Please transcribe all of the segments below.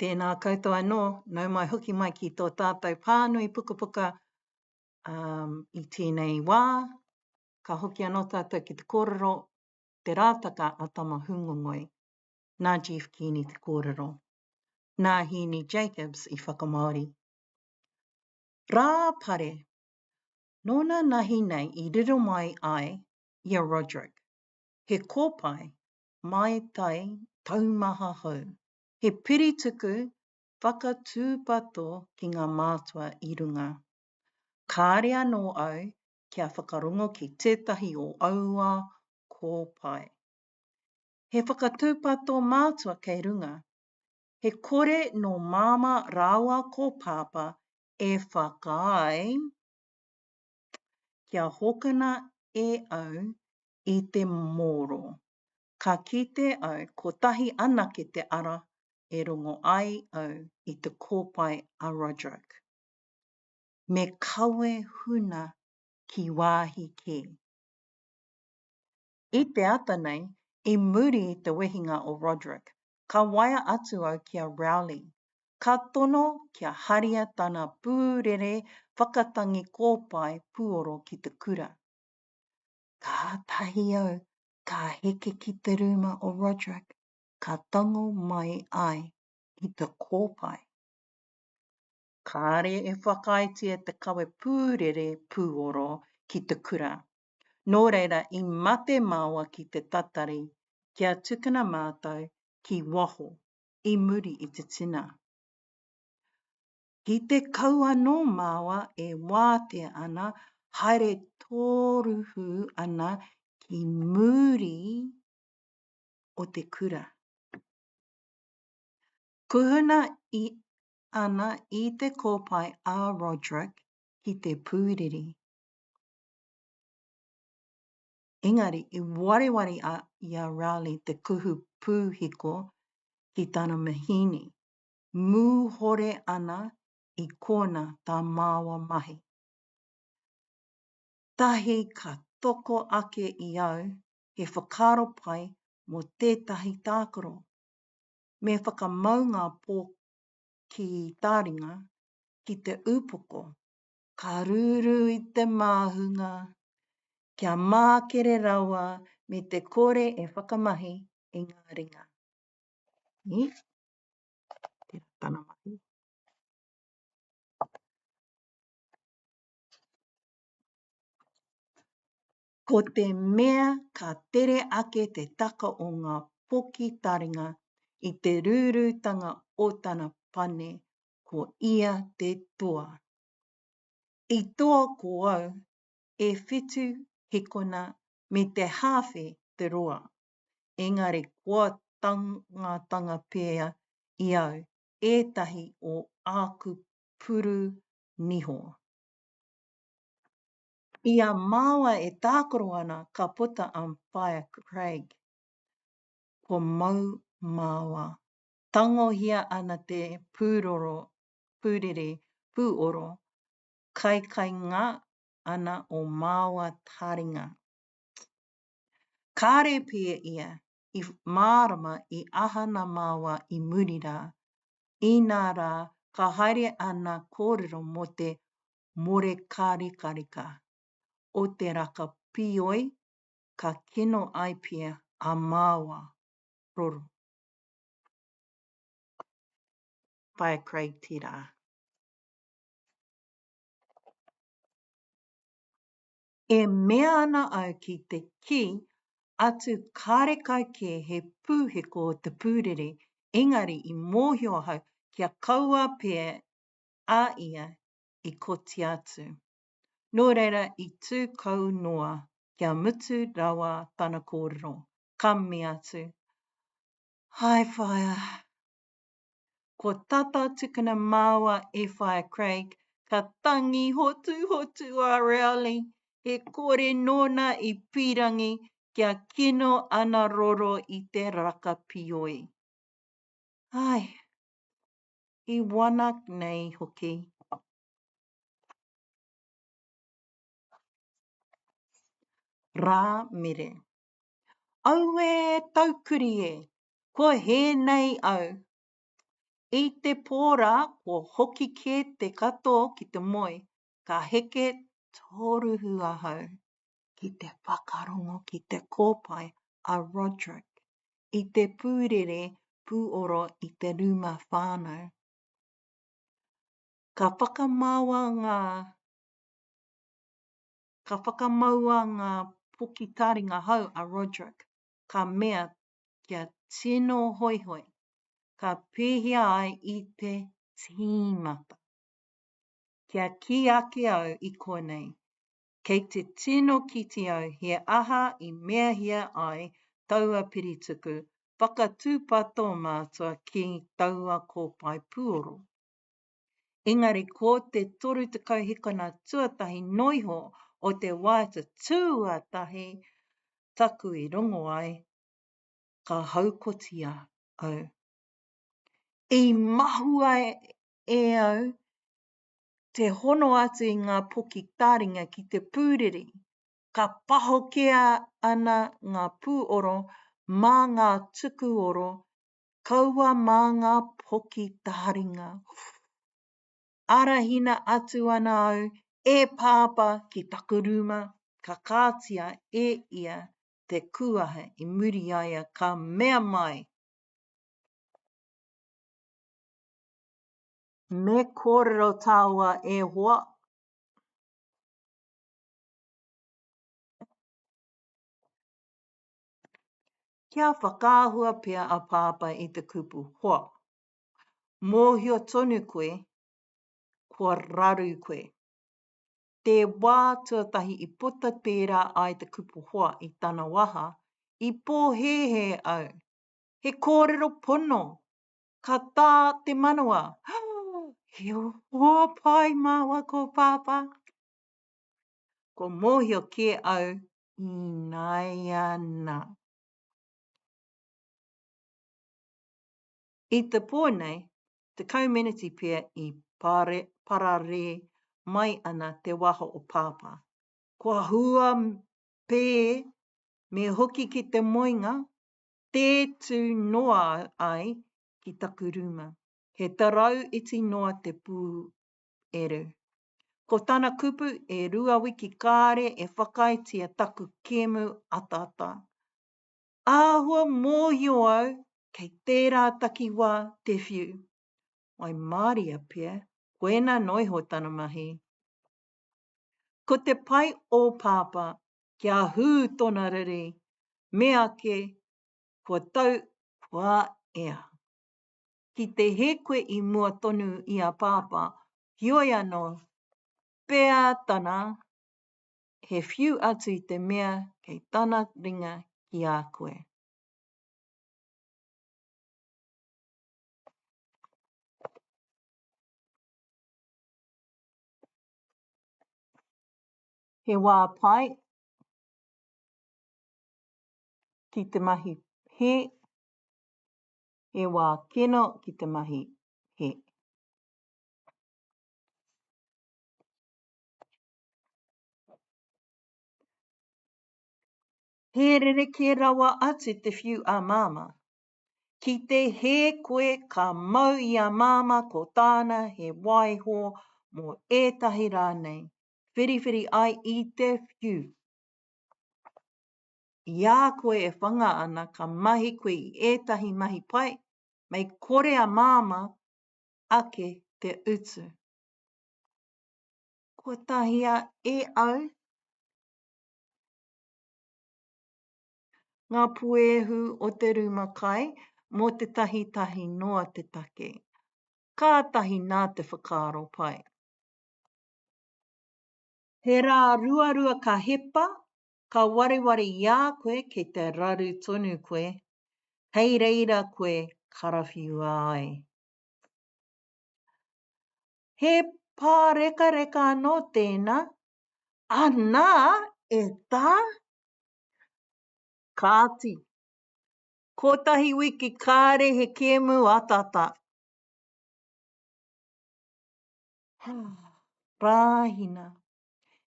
Tēnā koutou anō, nau mai hoki mai ki tō tātou pānui pukapuka i tēnei wā. Ka hoki anō tātou ki te kōrero, te rātaka a tama hungongoi. Nā Jeff Keeney te kōrero. Nā Hini Jacobs i whakamaori. Rā pare, nōna nahi nei i riro mai ai, ia Roderick. He kōpai, mai tai taumaha hou. He piri tuku, whakatūpato ki ngā mātua i runga. Kāre anō au kia whakarongo ki tētahi o aua kōpai. He whakatūpato mātua kei runga. He kore no māma rāua kōpapa e whakaai kia hokana e au i te moro. Ka kite au ko tahi anake te ara e rongo ai au i te kōpai a Roderick. Me kawe huna ki wāhi kē. I te ata nei, i muri i te wehinga o Roderick, ka waia atu au kia Rowley. Ka tono kia haria tana pūrere whakatangi kōpai puoro ki te kura. Ka tahi au, ka heke ki te ruma o Roderick, ka tango mai ai i te kōpai. Kāre e whakaitia te kawe pūrere puoro ki te kura. Nō reira i mate māua ki te tatari, kia tukuna mātou ki waho, i muri i te tina. Ki te kauanō māua e wātea ana, haere tōruhu ana ki muri o te kura. Kuhuna i ana i te kōpai a Roderick ki te pūriri. Engari, i wareware i a Rowley te kuhu pūhiko ki tāna mahini. Mūhore ana i kōna tā māua mahi. Tahi ka toko ake i au, he whakaro pai mō tētahi tākaro. Me whakamau ngā pō ki tāringa ki te upoko. Ka rūru i te māhunga. Kia mākere rawa me te kore e whakamahi i ngā ringa. Ni? Tēnā tāna mahi. Ko te mea ka tere ake te taka o ngā poki taringa i te rūrūtanga o tāna pane ko ia te toa. I toa ko au e whitu hikona me te hawhi te roa. Engari kua tangatanga pēa i au ētahi o āku puru niho. Ia māua e tākaro ana ka puta Fire Craig. Ko mau māua. Tangohia ana te pūrere pūoro. Kai ngā ana o māua taringa. Kāre pia ia i mārama i ahana māua i muri rā. I nā rā ka haere ana kōrero mō te more kārikarika. O te raka pioi ka kino ai pia a māua roro. Fire Craig tira. E mea ana au ki te ki atu kārekai ke he pūhiko o te pūrere, engari i mōhio hau kia kaua pēr a ia i koti atu. Nō reira i tū kau noa kia mutu rawa tāna kōrero. Kami atu. Hai whaia. Ko tata tukuna māua e Fire Craig, ka tangi hotu a Rowley, he kore nōna i pirangi kia kino ana roro i te raka pioi. Ai, i wana nei hoki. Rā mere. Au e taukuri e, ko he nei au. I te pōra, ko hoki ke te katoa ki te moe, ka heke toruhu ahau ki te whakarongo ki te kōpai a Roderick i te pūrere pūoro i te ruma whānau. Ka whakamaua ngā puki taringa hau a Roderick, ka mea kia tino hoihoi, ka pēhea ai i te tīmata. Kia ki ake au i konei, kei te tino kiti au he aha i mea hia ai taua pirituku, whakatūpato mātua ki taua kōpai pūoro. Engari ko te toru tekau hikana tuatahi noiho o te waita tuatahi taku i rongo ai, ka haukotia au. I mahua e au te hono atu i ngā puki taringa ki te pūrere, ka pahokea ana ngā pūoro mā ngā tuku oro, kaua mā ngā puki taringa. Arahina atu ana au, e pāpa ki takuruma, ka kātia e ia te kuaha i muri aia ka mea mai. Me kōrero tāua e hoa. Kia whakaahua pea a pāpa i te kupu hoa. Mōhio tonu koe, kua raru koe. Te wā tuatahi i puta pērā ai te kupu hoa i tana waha, i pōhehe au. He kōrero pono, ka tā te manawa. He hoa pai māua ko pāpā. Ko mōhio ke au i naiana. I te pōnei, te community pia i parare mai ana te waho o pāpā. Kua hua pē me hoki ki te moinga, tētū noa ai ki takuruma. He tarau iti noa te pū eru. Ko tana kupu e rua wiki kāre e whakaitia taku kēmu atata. Āhua mōhio au kei tērā takiwā te whiu. Mai Māria pia, koena noiho tana mahi. Ko te pai o pāpā, kia hū tona riri, me ake, kua tau kua ea. Ki te he koe i mua tonu i a pāpā, hioi anō, pea tana, he whiu atu i te mea kei tana ringa ki a koe. He wā pai ki te mahi he, he wā kino ki te mahi he. He rereke rawa atu te whiu a māma. Ki te he koe ka mau i a māma ko tāna he waiho mō ētahi rānei. Whiriwhiri ai i te whiu. Ia koe e whanga ana ka mahi koe i ētahi mahi pai, mei kore a māma ake te utu. Ko tahia e au. Ngā puehu o te ruma kai mō te tahi noa te take. Kātahi nā te whakaaro pai. He rā ruarua ka hepa, ka wareware ia koe kei te raru tonu koe. Hei reira koe karawhiu ai. He pāreka anō tēnā. Anā e tā? Kāti. Kotahi wiki kāre he kēmu atata. Rāhina.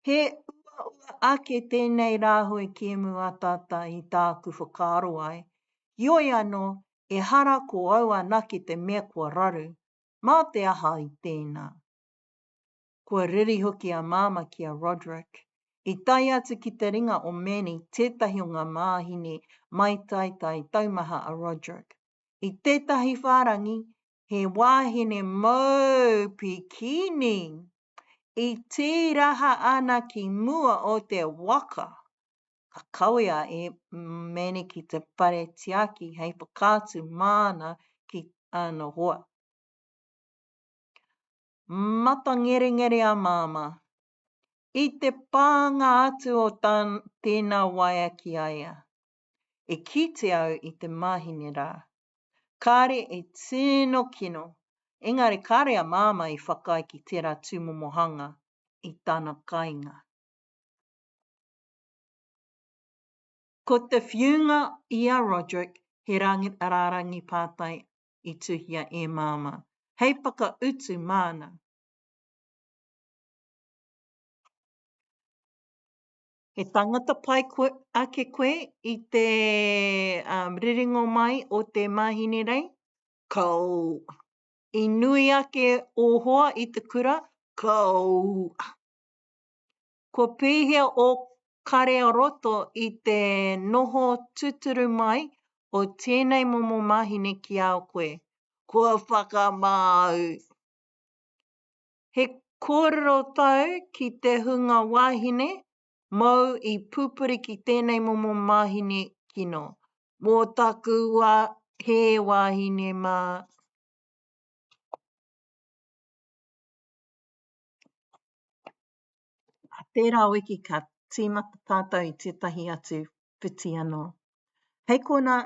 He ua ake tēnei rāhui kēmu atata i tāku whakaaro ai. Ioi anō e hara ko aua naki te mea kua raru. Mā te aha I tēnā. Kua riri hoki a māma ki a Roderick. I tai atu ki te ringa o Manny tētahi o ngā māhine mai taitai taumaha a Roderick. I tētahi whārangi, he wāhine mau pikini. I tīraha ana ki mua o te waka. Ka kawea e Manny ki te pare tiaki hei pakātu māna ki ana hoa. Mata ngere a māma. I te pānga atu o tēnā waia ki aia. E kite au I te mahine rā. Kāre e tino kino. Engari kāre a māma I whakai ki tērā tūmomohanga I tāna kāinga. Ko te whiunga I a Roderick, he rārangi pātai I tuhia e māma. Hei paka utu māna. He tangata pai ake koe I te riringo mai o te mahine rei? Kau. I nui ake o hoa I te kura? Kau. Ko pīhia o kare o roto I te noho tuturu mai o tēnei momo mahine ki ao koe. Kua whakamāu. He kōrero tau ki te hunga wāhine, mau I pupuri ki tēnei momo mahine kino. Mō taku he wāhine mā. Tērā wiki ka tīmata tātou I tētahi atu whiti anō. Hei kona